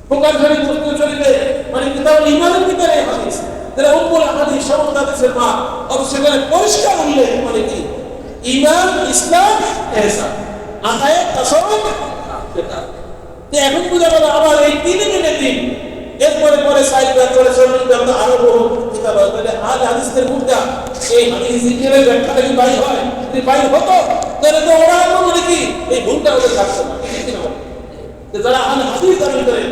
বুখারী শরীফ, মুসলিম শরীফে মানে কিতাবুল ঈমানের ভিতরে হাদিস, তাহলে উম্মুল হাদিস সমস্ত হাদিসের মা। অথচ সেখানে পরিষ্কার উল্লেখ মানে কি ঈমান, ইসলাম, ইহসান, আকায়েদ, তাসাউফ, ফিকহ। এখন বুঝা গেল আবার এই তিন মিলে তিন, এরপরে পরে সাইড ব্যাক করে চলতে আরো বহু কিতাব আছে। তাহলে আল হাদিসের মুদ্দা এই হাদিস জিকিরের ব্যাখ্যাটা কি বাইর হয়? যদি বাইর হতো তাহলে তো ওরা মনে কি এই ভুলটা ওদের থাকতো না। যারা আল হাদিস দাবি করে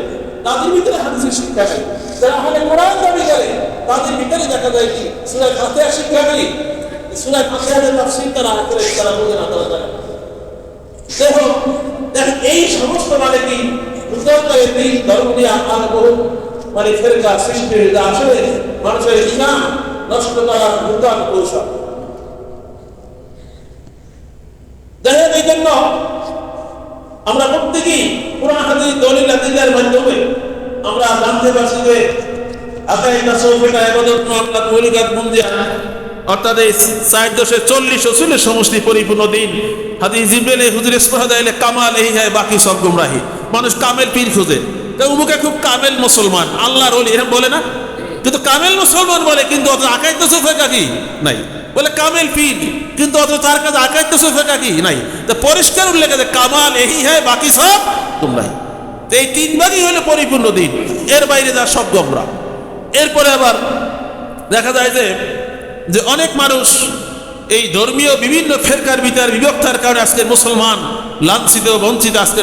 তাদের ভিতরে হাদিসের শিক্ষা নেই, যারা আহলে কোরআন দাবি করে তাদের ভিতরে দেখা যায় কি সূরা ফাতিহা শিক্ষা নেই, সূরা ফাতিহার তাফসীর তারা করে তারা বোঝে না, তারা জানে না। দেখো এই সমস্ত মানে কি মুসলমানের এই ধর্ম নিয়ে আর বহু মানে ফেরকা সৃষ্টি হয়ে আসলে মানুষের ঈমান নষ্ট করার নূতন কৌশল। দেখেন এই জন্য আমরা প্রত্যেকেই কোরআন হাদিস দলিল আদিলের মাধ্যমে আমরা জানতে পারছি যে আকায়েদ, তাসাউফ, ইবাদত, মুআমালাত, মুআলিকাত, মুনজিয়াত অর্থাৎ এই 440 রাসূলের সমষ্টি পরিপূর্ণ দিন। হাদিস জিবরিল হুজুর ইসলাহ দাইলে কামাল এই হয় বাকি সব গুমরাহি। মানুষ কামেল পীর খুঁজে, তো উমুকে খুব কামেল মুসলমান, আল্লাহর ওলি এরকম বলে না, কিন্তু কামেল মুসলমান বলে কিন্তু অত আকায়েদ তাসাউফ কি নাই, বলে কামেল পীর কিন্তু অত তার কাছে আকায়েদ তাসাউফ কি নাই। তো পরিষ্কার উল্লেখ আছে কামাল এই হয় বাকি সব গুমরাহি। তো এই তিন ভাগই হলো পরিপূর্ণ দিন, এর বাইরে যা সব গোমরা। এরপরে আবার দেখা যায় যে অনেক মানুষ এই ধর্মীয় বিভিন্ন ফেরকার ভিতর বিভক্তার কারণে আজকের মুসলমান লাঞ্ছিত বঞ্চিত। আজকের